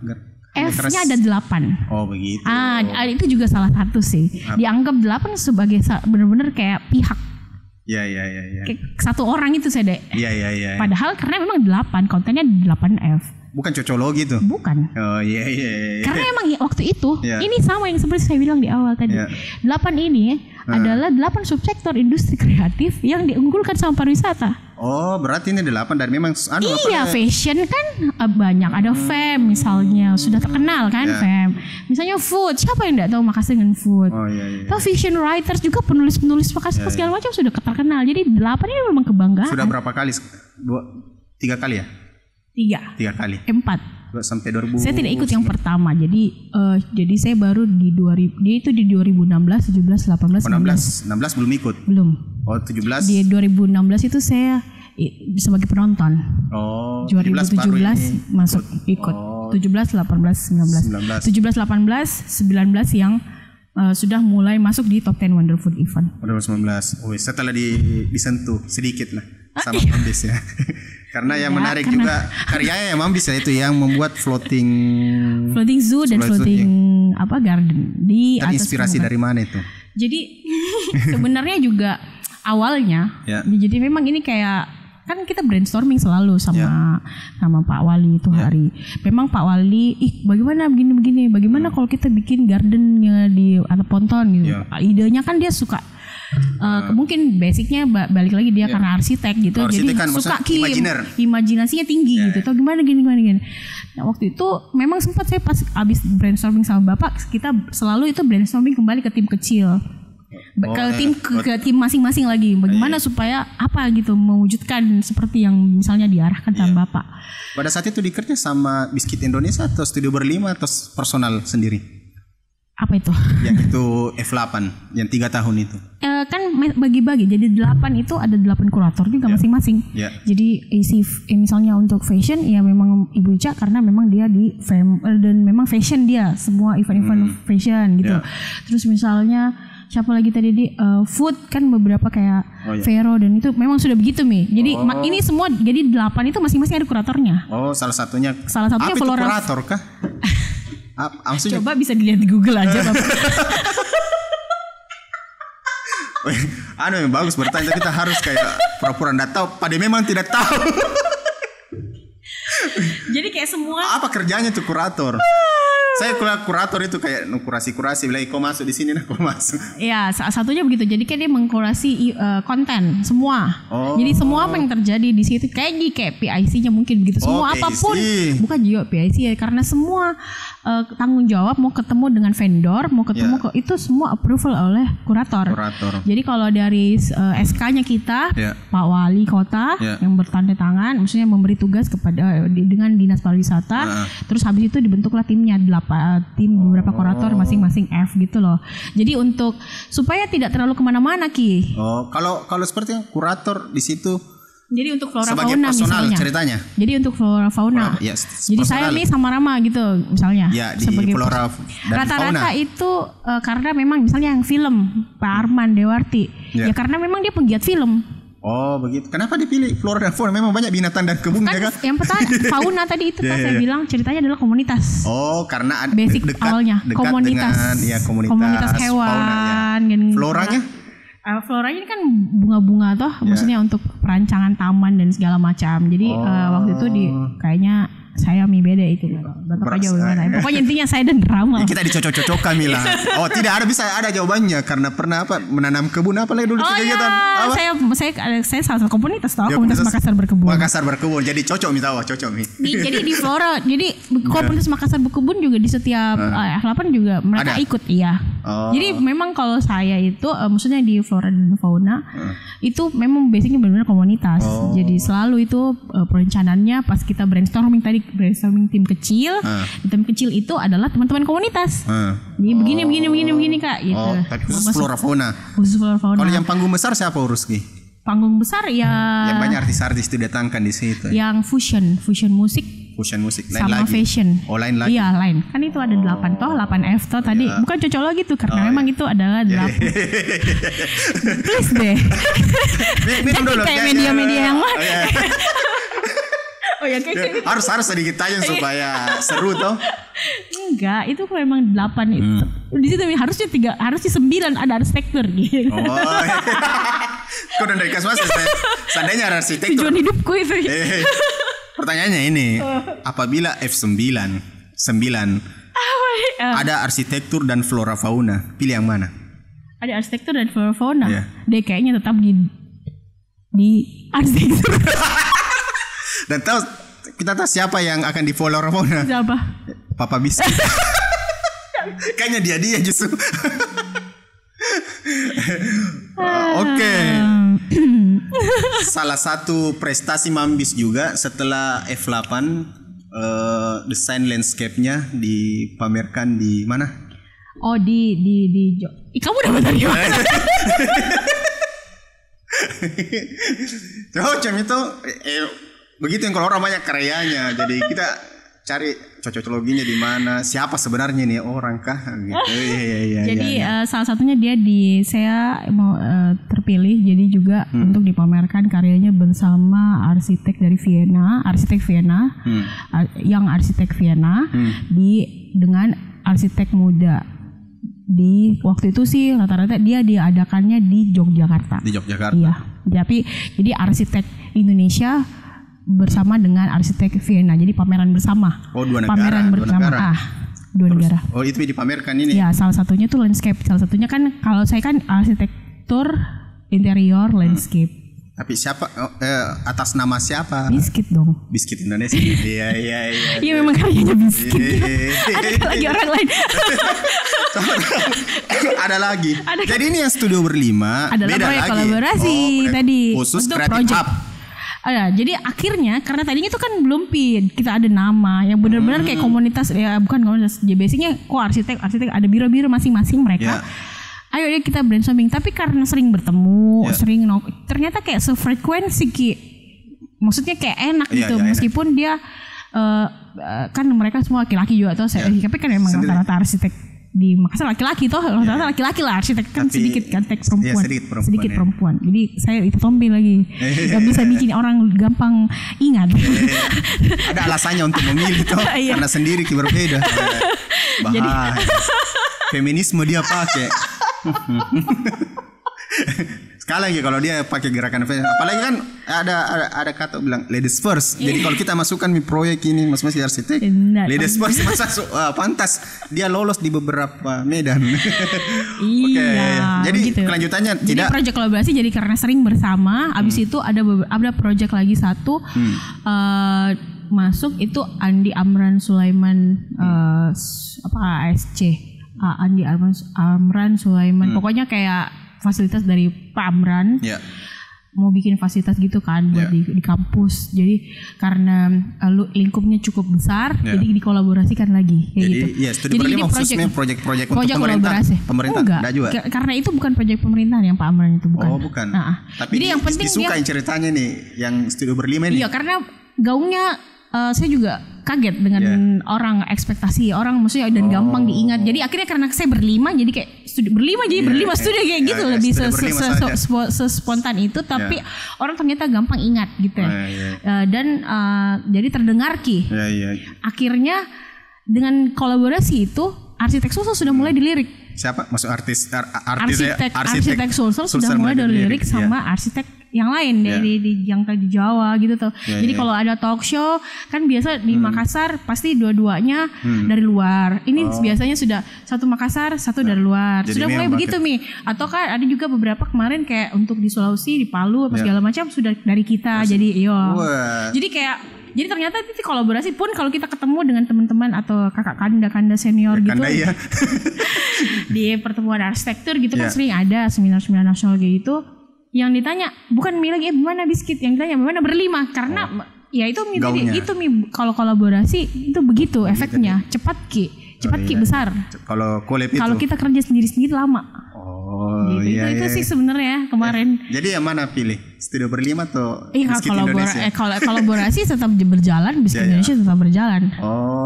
S2: F-nya ada 8.
S1: Begitu.
S2: Itu juga salah satu sih. Dianggap 8 sebagai benar-benar kayak pihak.
S1: Kayak
S2: satu orang itu saya dek.
S1: Iya.
S2: Padahal karena memang 8 kontennya 8F.
S1: Bukan cocologi tuh.
S2: Bukan.
S1: Oh iya.
S2: Karena emang waktu itu ini sama yang seperti saya bilang di awal tadi. 8 ini adalah 8 subsektor industri kreatif yang diunggulkan sama pariwisata.
S1: Oh, berarti ini 8 dan memang
S2: iya, fashion kan banyak. Ada fem misalnya, sudah terkenal kan fem. Misalnya food, siapa yang enggak tahu Makassar dengan food?
S1: Oh iya.
S2: Atau fiction writers juga, penulis-penulis Makassar segala macam sudah terkenal. Jadi 8 ini memang kebanggaan.
S1: Sudah berapa kali? 3 kali ya? 3 kali.
S2: 4
S1: sampai 2000.
S2: Saya tidak ikut yang pertama. Jadi saya baru di 2000. Dia itu di 2016, 17, 18, 19.
S1: 16 belum ikut.
S2: Belum.
S1: Oh, 17.
S2: Di 2016 itu saya sebagai penonton.
S1: Oh,
S2: 2017 masuk ikut. 17, 18, 19. 17, 18, 19 yang sudah mulai masuk di top 10 Wonderful Event.
S1: 2019. Oh, setelah disentuh sedikit lah sama Mambis ya. Karena yang menarik juga karyanya yang Mambis ya, itu yang membuat floating
S2: zoo dan floating garden di atas.
S1: Inspirasi dari mana itu?
S2: Jadi sebenarnya juga awalnya jadi memang ini kayak kan kita brainstorming selalu sama Pak Wali itu hari. Memang Pak Wali, bagaimana begini, bagaimana kalau kita bikin gardennya di atas ponton gitu. Idenya kan dia suka mungkin basicnya balik lagi dia karena arsitek gitu, jadi
S1: kan,
S2: suka imajinasinya tinggi gitu. Atau gimana gini. Nah, waktu itu memang sempat saya pas abis brainstorming sama Bapak, kita selalu itu brainstorming kembali ke tim kecil. Ke tim masing-masing lagi, bagaimana supaya apa gitu mewujudkan seperti yang misalnya diarahkan sama Bapak.
S1: Pada saat itu dikerja sama Biskuit Indonesia atau Studio Berlima atau personal sendiri?
S2: Apa itu?
S1: Yang itu F8 yang 3 tahun itu.
S2: Kan bagi-bagi, jadi 8 itu ada 8 kurator juga masing-masing. Jadi isi misalnya untuk fashion ya memang Ibu Ica, karena memang dia di dan memang fashion dia semua event-event fashion gitu. Terus misalnya siapa lagi tadi di food kan beberapa kayak Vero dan itu memang sudah begitu Mi. Jadi ini semua jadi 8 itu masing-masing ada kuratornya.
S1: Oh, salah satunya
S2: Flora.
S1: Kurator kah? Maksudnya?
S2: Coba bisa dilihat di Google aja Bapak.
S1: Memang bagus bertanya, kita harus kayak pura-pura enggak tahu, padahal memang tidak tahu.
S2: Jadi kayak semua
S1: apa kerjanya tuh kurator? Saya kuliah kurator itu kayak kurasi bilang kau masuk di sini, kau masuk.
S2: Ya, salah satunya begitu. Jadi kayak dia mengkurasi konten semua. Jadi semua apa yang terjadi di situ kayak PIC-nya mungkin begitu. Semua apapun. Bukan juga PIC ya, karena semua tanggung jawab mau ketemu dengan vendor, mau ketemu itu semua approval oleh kurator. Jadi kalau dari SK-nya kita, Pak Wali Kota yang bertanda tangan, maksudnya memberi tugas kepada dengan Dinas Pariwisata, terus habis itu dibentuklah timnya tim beberapa kurator masing-masing F gitu loh. Jadi untuk supaya tidak terlalu kemana-mana Ki.
S1: Kalau seperti kurator di situ.
S2: Jadi untuk flora
S1: sebagai
S2: fauna misalnya.
S1: Ceritanya.
S2: Jadi untuk flora fauna. Jadi saya nih sama Rama gitu misalnya.
S1: Di sebagai flora dan
S2: rata-rata fauna. Itu karena memang misalnya yang film Pak Arman Dewarti. Ya karena memang dia penggiat film.
S1: Oh begitu. Kenapa dipilih flora dan fauna? Memang banyak binatang dan kebun ya kan?
S2: Yang pertama fauna tadi itu saya bilang ceritanya adalah komunitas.
S1: Karena ada
S2: basic awalnya komunitas. Komunitas hewan.
S1: Floranya?
S2: Floranya ini kan bunga-bunga toh, maksudnya untuk perancangan taman dan segala macam. Jadi waktu itu kayaknya saya beda itu Bapak aja bagaimana. Pokoknya intinya saya dan Rama.
S1: Kita dicocok-cocokkan Mila. Tidak ada, bisa ada jawabannya karena pernah menanam kebun apa lagi dulu kegiatan.
S2: Saya salah satu komunitas komunitas Makassar Berkebun.
S1: Jadi cocok
S2: Jadi di flora, jadi komunitas Makassar Berkebun juga di setiap F8 juga mereka ikut Jadi memang kalau saya itu maksudnya di flora dan fauna itu memang basicnya benar-benar komunitas. Jadi selalu itu perencanaannya pas kita brainstorming tim kecil. Tim kecil itu adalah teman-teman komunitas. Jadi begini Kak gitu.
S1: Tapi khusus flora fauna. Kalau yang panggung besar siapa urus Ki?
S2: Panggung besar yang
S1: banyak artis-artis itu datangkan di situ.
S2: Yang fusion musik
S1: lain
S2: sama
S1: lagi.
S2: Fashion.
S1: Lain lagi.
S2: Iya, lain. Kan itu ada 8F toh tadi. Bukan cocok gitu karena memang itu adalah 8. Please deh.
S1: Minum dulu
S2: kayak media-media yang lain.
S1: Harus sedikit tanya supaya seru toh.
S2: Enggak, itu memang 8 itu. Di situ harusnya 9 ada arsitektur gitu.
S1: Kau dan dari kasmas seandainya ada arsitektur.
S2: Tujuan hidupku itu.
S1: Pertanyaannya ini, apabila F9 ada arsitektur dan flora fauna, pilih yang mana?
S2: Ada arsitektur dan flora fauna.
S1: Iya.
S2: Dia kayaknya tetap di arsitektur.
S1: Dan kita tahu siapa yang akan di flora fauna?
S2: Siapa?
S1: Papa Biscuit. Kayaknya dia justru. Oke. Salah satu prestasi Mambis juga setelah F8, desain landscape-nya dipamerkan di mana?
S2: Oh di kamu dapat dari mana?
S1: Cocok itu begitu yang kalau orang banyak karyanya, jadi kita cari cocokologinya di mana, siapa sebenarnya nih orang kah gitu.
S2: Jadi salah satunya dia saya mau terpilih jadi juga untuk dipamerkan karyanya bersama arsitek dari Vienna, yang arsitek Vienna dengan arsitek muda. Di waktu itu sih rata-rata dia diadakannya di Yogyakarta. Di Yogyakarta. Iya. Jadi arsitek Indonesia bersama dengan arsitek Vienna. Jadi pameran bersama.
S1: Oh, dua negara.
S2: Pameran bersama. Dua negara.
S1: Oh, itu dipamerkan ini.
S2: Ya, salah satunya tuh landscape. Salah satunya kan kalau saya kan arsitektur interior landscape.
S1: Tapi siapa atas nama siapa?
S2: Biscuit dong.
S1: Biscuit Indonesia. Iya.
S2: Iya memang karyanya Biscuit. Ada lagi orang lain.
S1: Ada lagi. Jadi ini yang studio berlima.
S2: Adalah
S1: beda
S2: proyek
S1: lagi.
S2: kolaborasi tadi.
S1: Khusus
S2: untuk
S1: Creative
S2: project.
S1: Hub.
S2: Jadi akhirnya karena tadinya itu kan belum kita ada nama yang benar-benar kayak komunitas bukan komunitas. Basicnya arsitek ada biro-biro masing-masing mereka. Ayo deh kita brainstorming. Tapi karena sering bertemu, ternyata kayak sefrekuensi maksudnya kayak enak gitu. Meskipun dia kan mereka semua laki-laki juga tapi kan emang rata-rata arsitek di Makassar laki-laki rata-rata laki-laki lah, arsitek kan sedikit kan perempuan. Sedikit perempuan. Jadi saya itu tombol lagi. Gak bisa bikin orang gampang ingat.
S1: Ada alasannya untuk memilih toh karena sendiri berbeda. Bahaya. Feminisme dia pakai. Sekali lagi kalau dia pakai gerakan apalagi kan ada kata bilang ladies first. Jadi kalau kita masukkan di proyek ini masing-masing arsitek ladies first pantas dia lolos di beberapa medan. Oke. Jadi gitu. Kelanjutannya tidak. Jadi
S2: proyek kolaborasi jadi karena sering bersama. Abis itu ada proyek lagi satu masuk itu Andi Amran Sulaiman ASC. Andi Amran Sulaiman. Pokoknya kayak fasilitas dari Pak Amran. Mau bikin fasilitas gitu kan buat di kampus. Jadi karena lingkupnya cukup besar, jadi dikolaborasikan lagi kayak gitu.
S1: Jadi ini khususnya proyek untuk pemerintah.
S2: Enggak juga. Karena itu bukan proyek pemerintah yang Pak Amran itu bukan.
S1: Oh, bukan. Tapi
S2: jadi yang penting
S1: disukain ceritanya nih yang studio berlima ini.
S2: Iya, karena gaungnya saya juga kaget dengan orang ekspektasi orang maksudnya dan gampang diingat. Jadi akhirnya karena saya berlima jadi kayak berlima studio kayak gitu lebih sespontan itu tapi orang ternyata gampang ingat gitu ya. Dan jadi terdengar akhirnya dengan kolaborasi itu arsitek Sulsel sudah mulai dilirik.
S1: Siapa? Maksud
S2: arsitek Sulsel sudah mulai dilirik sama arsitek yang lain dari yang di Jawa gitu tuh. Jadi kalau ada talk show kan biasa di Makassar pasti dua-duanya dari luar. Ini biasanya sudah satu Makassar, satu dari luar. Jadi sudah mulai begitu Mi. Atau kan ada juga beberapa kemarin kayak untuk di Sulawesi, di Palu apa segala macam sudah dari kita. Jadi jadi ternyata itu kolaborasi pun kalau kita ketemu dengan teman-teman atau kakak kanda senior gitu. Di pertemuan arsitektur gitu kan sering ada seminar-seminar nasional gitu. Yang ditanya bukan Mi lagi mana Biscuit, yang ditanya mana berlima karena ya itu Mi kalau kolaborasi itu begitu efeknya cepat besar. Kalau kita kerja sendiri lama. Itu sih sebenarnya kemarin.
S1: Jadi yang mana pilih? Studio berlima atau Biscuit Indonesia?
S2: Kolaborasi tetap berjalan, Biscuit Indonesia tetap berjalan.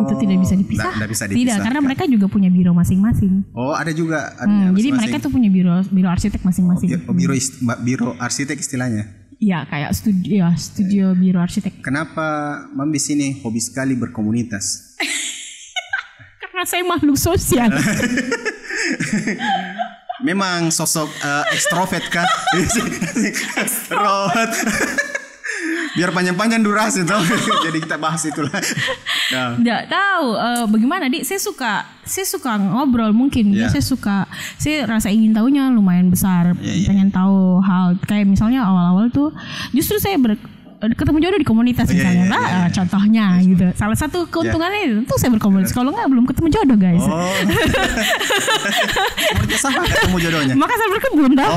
S2: Itu tidak bisa dipisah. Tidak, karena mereka juga punya biro masing-masing.
S1: Oh, ada juga.
S2: Jadi mereka tuh punya biro arsitek masing-masing.
S1: Biro arsitek istilahnya.
S2: Iya, kayak studio biro arsitek.
S1: Kenapa Mambis ini hobi sekali berkomunitas?
S2: Karena saya makhluk sosial.
S1: Memang sosok ekstrovert kan? Ekstrovert. Biar panjang-panjang durasi tuh. Jadi kita bahas itulah. Ya.
S2: Nggak tahu bagaimana Dik. Saya suka ngobrol mungkin.
S1: Ya.
S2: Saya rasa ingin tahunya lumayan besar. Pengen tahu hal kayak misalnya awal-awal tuh justru saya ketemu jodoh di komunitas misalnya lah, contohnya gitu. Salah satu keuntungannya itu saya berkomunitas. Kalau nggak belum ketemu jodoh guys.
S1: Komunitas apa ketemu jodohnya?
S2: Maka saya berkebun dah.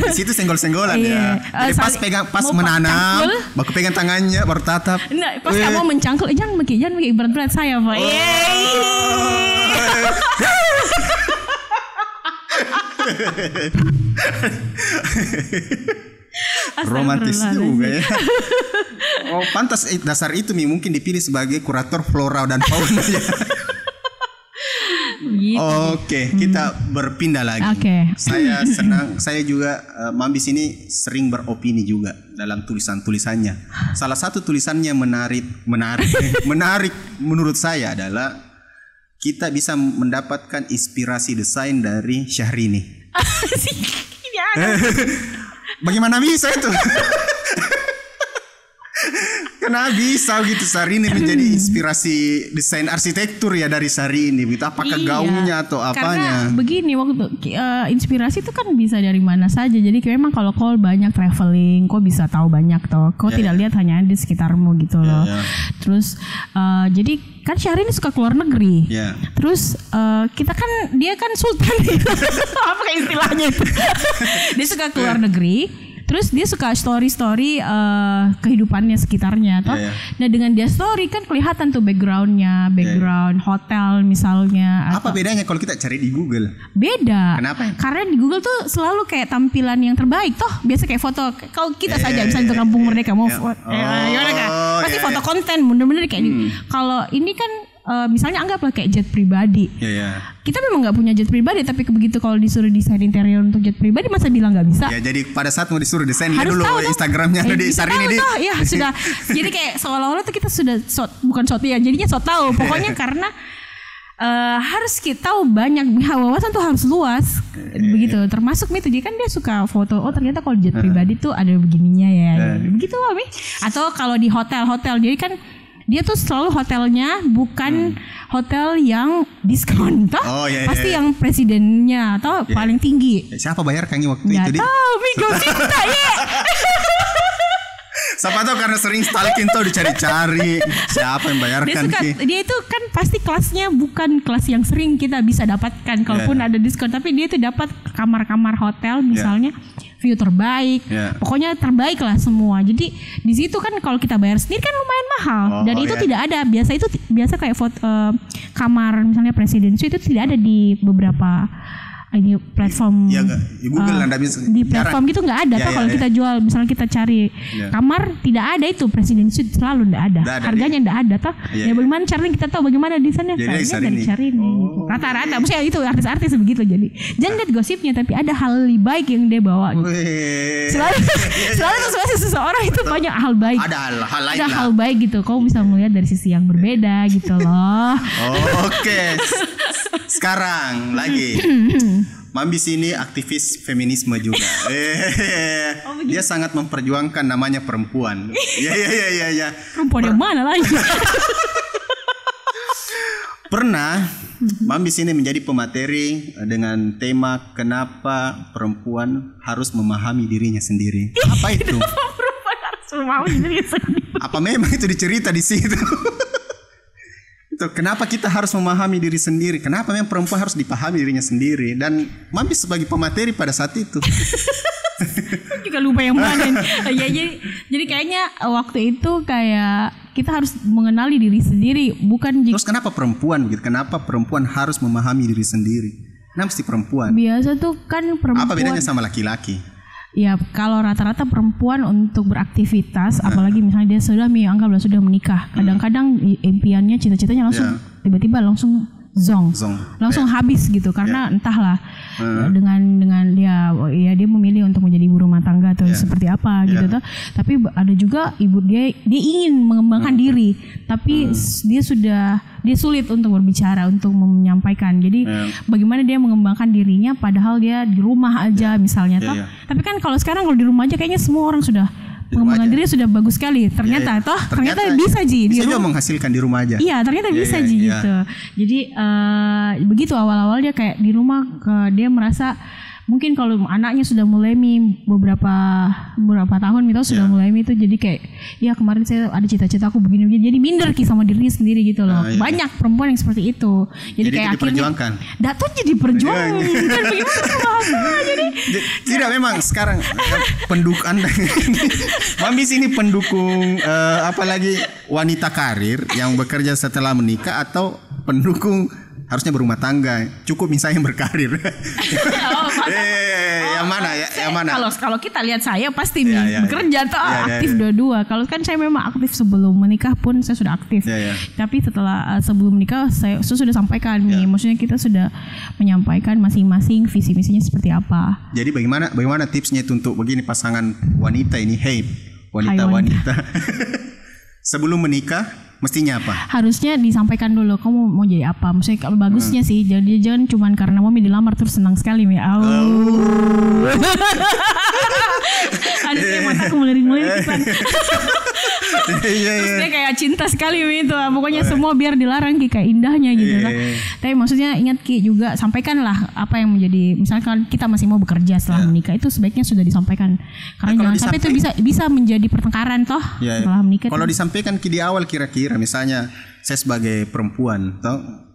S1: Di situ senggol-senggolan ya. Jadi pas menanam, baku pegang tangannya baru tatap.
S2: Nah, pas kamu mencangkul, jangan pakai berat-berat saya Pak.
S1: Romantis juga ya. Oh pantas dasar itu mungkin dipilih sebagai kurator flora dan fauna ya.
S2: Gitu.
S1: Oke, kita berpindah lagi. Saya senang, saya juga Mambis ini sering beropini juga dalam tulisan-tulisannya. Salah satu tulisannya menarik menurut saya adalah kita bisa mendapatkan inspirasi desain dari Syahrini. Bagaimana bisa itu? Karena bisa gitu Syahrini menjadi inspirasi desain arsitektur ya dari Syahrini. Apakah gaunnya atau apanya?
S2: Karena begini waktu inspirasi itu kan bisa dari mana saja. Jadi memang kalau kau banyak traveling, kau bisa tahu banyak toh. Kau tidak lihat hanya di sekitarmu gitu loh. Terus jadi kan Syahrini suka keluar negeri. Terus kita kan dia kan sultan. Apa istilahnya itu? Dia suka keluar negeri. Terus dia suka story-story kehidupannya sekitarnya toh. Nah dengan dia story kan kelihatan tuh background hotel misalnya.
S1: Apa bedanya kalau kita cari di Google?
S2: Beda.
S1: Kenapa?
S2: Karena di Google tuh selalu kayak tampilan yang terbaik toh. Biasa kayak foto. Kalau kita saja misalnya di Kampung Merdeka mau pasti foto konten bener-bener kayak kalau ini kan misalnya anggaplah kayak jet pribadi. Kita memang nggak punya jet pribadi, tapi begitu kalau disuruh desain interior untuk jet pribadi masa bilang nggak bisa?
S1: Ya jadi pada saat mau disuruh desain dulu Instagramnya di Syahrini
S2: ya sudah. Jadi kayak seolah-olah tuh kita sudah bukan jadinya tahu. Pokoknya karena harus kita tahu banyak wawasan tuh harus luas begitu. Termasuk itu jadi kan dia suka foto. Oh ternyata kalau jet pribadi tuh ada begininya ya. Begitu Mi. Atau kalau di hotel jadi kan dia tuh selalu hotelnya bukan hotel yang diskon toh. Pasti yang presidennya atau paling tinggi.
S1: Siapa bayar Kangi waktu itu?
S2: Nggak tahu Mi, gosipta ya.
S1: Siapa tahu karena sering stalking tuh dicari-cari siapa yang bayarkan
S2: dia itu kan pasti kelasnya bukan kelas yang sering kita bisa dapatkan kalaupun ada diskon, tapi dia itu dapat kamar-kamar hotel misalnya view terbaik, pokoknya terbaik lah semua. Jadi di situ kan kalau kita bayar sendiri kan lumayan mahal dan itu tidak ada. Biasa kayak kamar misalnya presiden suite itu tidak ada di beberapa ini platform
S1: Google bisa
S2: di platform gitu nggak ada. Kalau kita jual misalnya kita cari kamar tidak ada itu presiden suite selalu nggak ada. Harganya nggak ada toh. Ya bagaimana caranya kita tahu bagaimana desainnya? Dari Syahrini. Rata-rata maksudnya itu artis-artis begitu. Jadi jangan lihat gosipnya tapi ada hal baik yang dia bawa. Selalu seseorang itu banyak hal baik. Ada hal baik gitu. Kau bisa melihat dari sisi yang berbeda gitu loh.
S1: Oke. Sekarang lagi Mambis ini aktivis feminisme juga. Dia sangat memperjuangkan namanya perempuan. Ya.
S2: Perempuan yang mana lagi?
S1: Pernah Mambis ini menjadi pemateri dengan tema kenapa perempuan harus memahami dirinya sendiri. Apa itu?
S2: Perempuan harus memahami dirinya sendiri.
S1: Apa memang itu dicerita di situ? Kenapa kita harus memahami diri sendiri? Kenapa memang perempuan harus dipahami dirinya sendiri? Dan Mambis sebagai pemateri pada saat itu.
S2: Juga lupa yang mana. Jadi kayaknya waktu itu kayak kita harus mengenali diri sendiri, bukan.
S1: Terus kenapa perempuan? Kenapa perempuan harus memahami diri sendiri? Kenapa mesti perempuan?
S2: Biasa tuh kan perempuan.
S1: Apa bedanya sama laki-laki?
S2: Ya kalau rata-rata perempuan untuk beraktivitas, apalagi misalnya dia anggaplah sudah menikah, kadang-kadang impiannya, cita-citanya langsung tiba-tiba langsung langsung habis gitu karena entahlah dengan dia memilih untuk menjadi ibu rumah tangga atau seperti apa gitu toh. Tapi ada juga dia ingin mengembangkan diri tapi dia sulit untuk berbicara, untuk menyampaikan. Jadi bagaimana dia mengembangkan dirinya padahal dia di rumah aja misalnya toh. Tapi kan kalau sekarang kalau di rumah aja kayaknya semua orang sudah pengembangan diri sudah bagus sekali. Ternyata ternyata bisa Ji.
S1: Bisa juga menghasilkan di rumah aja.
S2: Iya, ternyata bisa Ji gitu. Jadi begitu awal-awalnya kayak di rumah dia merasa mungkin kalau anaknya sudah mulai beberapa tahun itu sudah mulai itu, jadi kayak ya kemarin saya ada cita-cita aku begini jadi minder sama dirinya sendiri gitu loh. Banyak perempuan yang seperti itu. Jadi kayak akhirnya Dato jadi perjuangan kan bagaimana jadi
S1: tidak memang sekarang pendukung Anda Mami sini pendukung apalagi wanita karir yang bekerja setelah menikah atau pendukung harusnya berumah tangga, cukup misalnya berkarir. Yang mana ya? Yang mana?
S2: Kalau kita lihat saya pasti bekerja atau aktif dua-dua. Kalau kan saya memang aktif sebelum menikah pun saya sudah aktif. Tapi setelah sebelum menikah saya sudah sampaikan nih, maksudnya kita sudah menyampaikan masing-masing visi misinya seperti apa.
S1: Jadi bagaimana tipsnya itu untuk begini pasangan wanita ini, wanita. Sebelum menikah mestinya apa? Harusnya
S2: disampaikan dulu kamu mau jadi apa. Maksudnya bagusnya sih jadi jangan cuma karena mami dilamar terus senang sekali Mi. Ada kayak mataku melirik-melirik kan. Terus dia kayak cinta sekali Mi itu. Pokoknya semua biar dilarang kayak indahnya gitu kan. Tapi maksudnya ingat Ki juga sampaikanlah apa yang menjadi, misalkan kita masih mau bekerja setelah menikah itu sebaiknya sudah disampaikan. Karena jangan sampai itu bisa menjadi pertengkaran toh setelah menikah.
S1: Kalau disampaikan Ki di awal kira-kira misalnya saya sebagai perempuan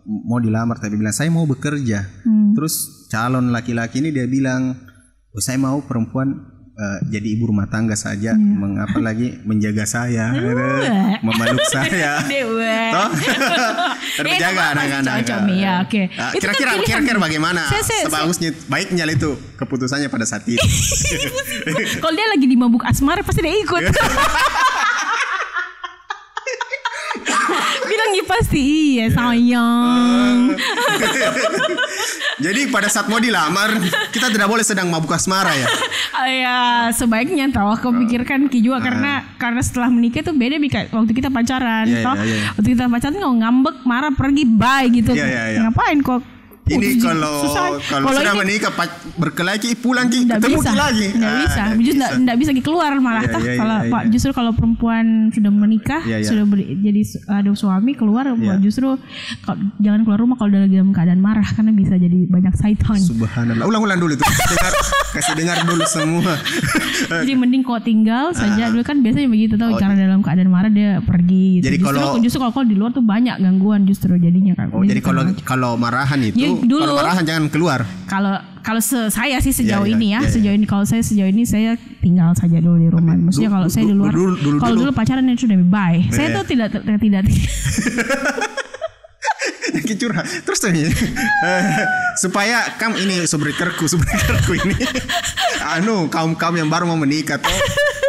S1: mau dilamar tapi bilang saya mau bekerja, terus calon laki-laki ini dia bilang saya mau perempuan jadi ibu rumah tangga saja, mengapa lagi menjaga saya, memeluk saya, terjaga anak-anak. Kira-kira bagaimana sebagusnya baiknya itu keputusannya pada saat itu.
S2: Kalau dia lagi di mabuk asmara pasti dia ikut. Bilangnya pasti iya sayang.
S1: Jadi pada saat mau dilamar kita tidak boleh sedang mabuk asmara ya.
S2: Ya sebaiknya aku pikirkan Ki juga karena setelah menikah itu beda waktu kita pacaran. Waktu kita pacaran nggak ngambek marah pergi bye gitu. Ngapain kok?
S1: Ini kalau sudah menikah berkelahi pulang ketemu lagi.
S2: Nggak bisa. Nggak bisa keluar malah. Justru kalau perempuan sudah menikah sudah jadi ada suami keluar justru jangan keluar rumah kalau dalam keadaan marah karena bisa jadi banyak syaitan.
S1: Subhanallah. Ulang dulu tuh. Kasih dengar dulu semua.
S2: Jadi mending kau tinggal saja dulu kan biasanya begitu tahu cara dalam keadaan marah dia pergi. Gitu. Jadi justru kalau di luar tuh banyak gangguan justru jadinya kan.
S1: Jadi kalau marahan itu kalau marahan jangan keluar.
S2: Kalau saya sih sejauh ini sejauh ini kalau saya saya tinggal saja dulu di rumah. Maksudnya kalau saya di luar kalau dulu pacaran itu sudah bye. Saya tuh tidak
S1: curhat terus supaya ini subscriberku ini kaum yang baru mau menikah tuh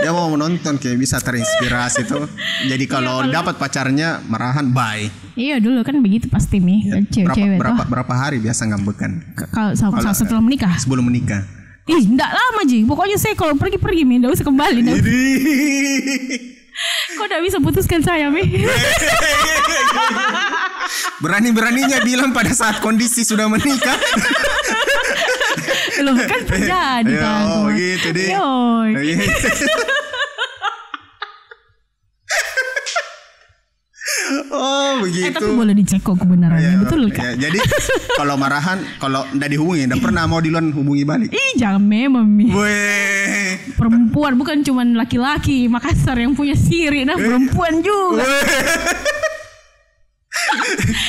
S1: dia mau menonton kayak bisa terinspirasi tuh. Jadi kalau dapat pacarnya marahan bye.
S2: Iya dulu kan begitu pasti Mi. Cewek
S1: berapa hari biasa ngambekan?
S2: Kalau setelah menikah?
S1: Sebelum menikah.
S2: Enggak lama Ji. Pokoknya saya kalau pergi Mi enggak usah kembali. Kok enggak bisa putuskan saya Mi?
S1: Berani-beraninya bilang pada saat kondisi sudah menikah.
S2: Loh kan terjadi kan.
S1: Oh gitu deh. Oh begitu.
S2: Tapi boleh dicek kok kebenarannya betul kan?
S1: Jadi kalau marahan, kalau ndak dihubungi, ndak pernah mau duluan hubungi balik.
S2: Jangan memang Mi. Perempuan bukan cuma laki-laki Makassar yang punya siri, perempuan juga.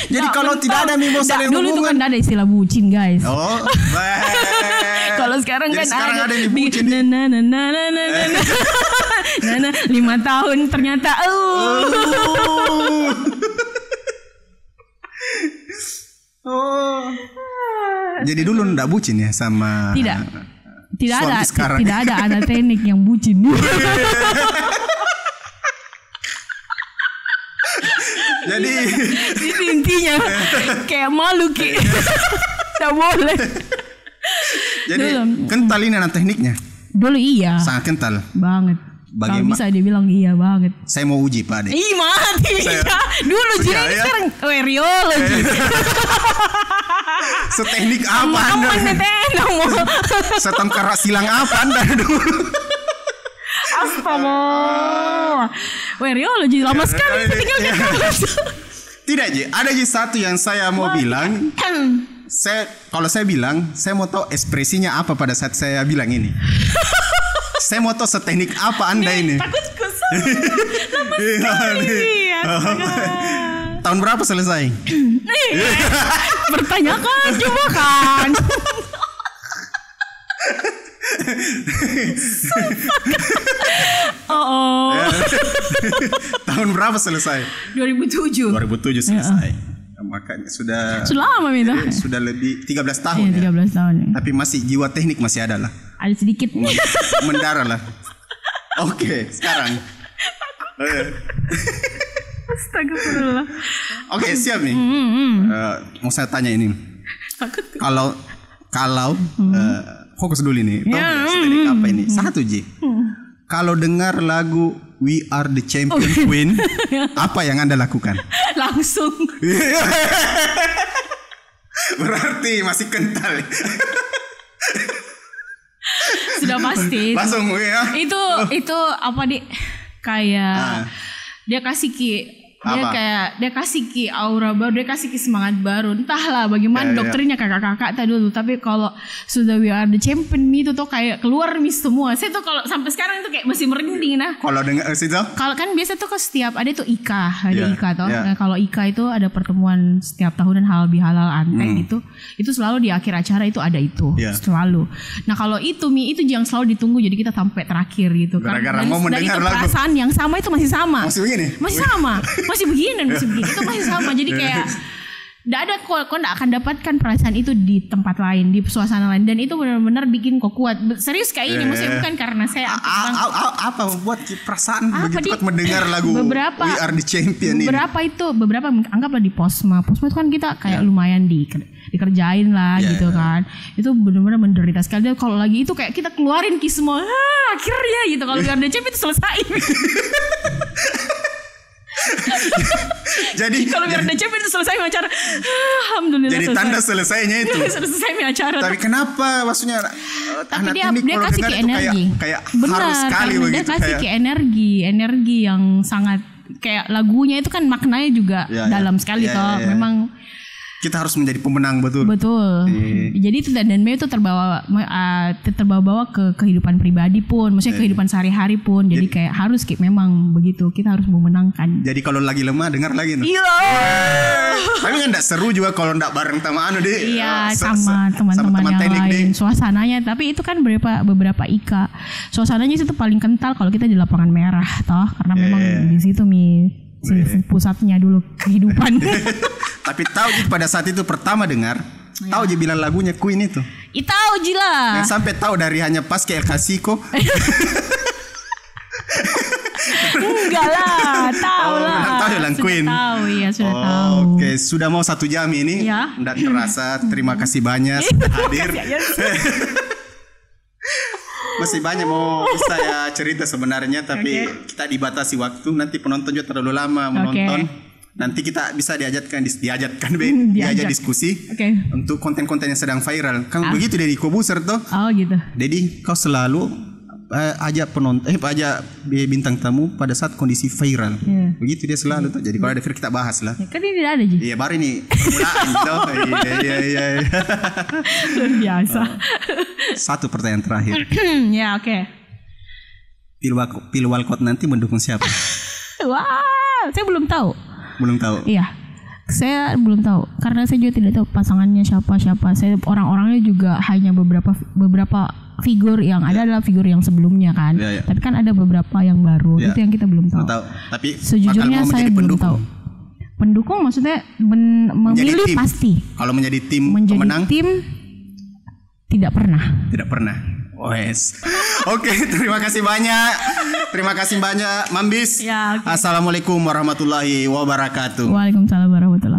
S1: Jadi kalau tidak ada mimo saling hubungan.
S2: Dulu itu kan ada istilah bucin guys.
S1: Oh.
S2: Kalau sekarang kan
S1: ada nih bucin.
S2: 5 tahun ternyata.
S1: Jadi dulu ndak bucin ya sama.
S2: Tidak ada teknik yang bucin.
S1: Jadi
S2: intinya kayak malu Ki. Tidak boleh.
S1: Jadi kental ini anak tekniknya.
S2: Dulu iya.
S1: Sangat kental.
S2: Banget. Kalau bisa dibilang iya banget.
S1: Saya mau uji Pak Ade.
S2: Mati. Dulu jadi sekarang riologi.
S1: Seteknik apa Anda? Setengkara silang apa Anda dulu?
S2: Astaga. Weryologi lama sekali tinggal
S1: Tidak Ji, ada Ji satu yang saya mau bilang. Kalau saya bilang, saya mau tahu ekspresinya apa pada saat saya bilang ini. Saya mau tahu seteknik apa Anda ini.
S2: Takut kusam. Lama sekali.
S1: Tahun berapa selesai?
S2: Bertanyakan coba kan.
S1: Tahun berapa selesai?
S2: 2007
S1: selesai. Makanya sudah
S2: lama itu.
S1: Sudah lebih 13 tahun.
S2: 13 tahun.
S1: Tapi masih jiwa teknik masih ada lah.
S2: Ada sedikit.
S1: Mendarah lah. Oke, sekarang.
S2: Astagfirullah.
S1: Oke, siap nih. Mau saya tanya ini. Kalau fokus dulu nih. Teknik apa ini? Satu Ji. Kalau dengar lagu We Are the Champion Queen, apa yang Anda lakukan?
S2: Langsung.
S1: Berarti masih kental.
S2: Sudah pasti.
S1: Langsung ya.
S2: Itu apa kayak dia kasih dia kasih aura baru, dia kasih semangat baru. Entahlah bagaimana doktrinnya kakak-kakak tadi dulu. Tapi kalau sudah We Are the Champion itu tuh kayak keluar semua. Saya tuh kalau sampai sekarang itu kayak masih merinding nah. Kalau
S1: dengar situ?
S2: Kalau kan biasa tuh setiap ada tuh IKA, IKA toh. Nah, kalau IKA itu ada pertemuan setiap tahunan halal bihalal anteng itu selalu di akhir acara itu ada itu selalu. Nah kalau itu yang selalu ditunggu jadi kita sampai terakhir gitu.
S1: Gara-gara mau mendengar lagu.
S2: Perasaan yang sama itu masih sama.
S1: Masih begini?
S2: Masih sama. Masih begini itu masih sama. Jadi kayak nggak ada kok nggak akan dapatkan perasaan itu di tempat lain, di suasana lain, dan itu benar-benar bikin kok kuat. Serius kayak ini, maksudnya bukan karena saya
S1: apa buat perasaan begitu kuat mendengar lagu We Are the Champion ini.
S2: Beberapa anggaplah di Posma itu kan kita kayak lumayan dikerjain lah gitu kan. Itu benar-benar menderita sekali. Dan kalau lagi itu kayak kita keluarin semua akhirnya gitu. Kalau We Are the Champion itu selesai.
S1: Jadi
S2: kalau biar ada champion itu selesai acara, alhamdulillah.
S1: Jadi tanda selesainya itu.
S2: Selesai acara.
S1: Tapi kenapa maksudnya?
S2: Tapi dia kasih ke energi.
S1: Kayak
S2: benar,
S1: harus sekali begitu.
S2: Dia kasih ke energi yang sangat kayak lagunya itu kan maknanya juga dalam sekali toh. Memang
S1: kita harus menjadi pemenang betul.
S2: Jadi itu dan itu terbawa ke kehidupan pribadi pun, maksudnya kehidupan sehari-hari pun. Jadi kayak harus memang begitu, kita harus memenangkan.
S1: Jadi kalau lagi lemah dengar lagi.
S2: Iya.
S1: Tapi kan enggak seru juga kalau enggak bareng sama
S2: Iya, sama teman-teman yang lain. Suasananya, tapi itu kan beberapa IKA. Suasananya itu paling kental kalau kita di lapangan merah toh, karena memang di situ pusatnya dulu kehidupan.
S1: Tapi tahu pada saat itu pertama dengar, tahu je bilang lagunya Queen itu.
S2: Tahu je lah.
S1: Yang sampai tahu dari hanya pas ke El Clasico.
S2: Enggak lah, tahu lah.
S1: Tahu bilang Queen.
S2: Tahu ya, sudah tahu.
S1: Oke, sudah mau 1 jam ini. Enggak terasa. Terima kasih banyak sudah hadir. Masih banyak mau saya cerita sebenarnya, tapi kita dibatasi waktu. Nanti penonton juga terlalu lama menonton. Nanti kita bisa diajak diskusi untuk konten-konten yang sedang viral. Kan begitu dari Kobuser tuh.
S2: Oh gitu.
S1: Jadi kau selalu ajak penonton, ajak bintang tamu pada saat kondisi viral. Begitu dia selalu tuh. Jadi kalau ada kita bahas lah.
S2: Kan ini tidak ada Ji.
S1: Iya, baru ini permulaan gitu. Iya.
S2: Luar biasa.
S1: Satu pertanyaan terakhir.
S2: Ya, oke.
S1: Pilwalkot nanti mendukung siapa?
S2: Wah, saya belum tahu.
S1: Belum tahu.
S2: Iya. Saya belum tahu karena saya juga tidak tahu pasangannya siapa. Saya orang-orangnya juga hanya beberapa figur yang ada adalah figur yang sebelumnya kan. Tapi kan ada beberapa yang baru. Itu yang kita belum tahu.
S1: Tapi
S2: sejujurnya saya belum tahu. Pendukung maksudnya memilih tim. Pasti.
S1: Kalau menjadi tim pemenang?
S2: Tim tidak pernah.
S1: Tidak pernah. Oke, terima kasih banyak. Terima kasih banyak Mambis. Assalamualaikum warahmatullahi wabarakatuh.
S2: Waalaikumsalam warahmatullahi wabarakatuh.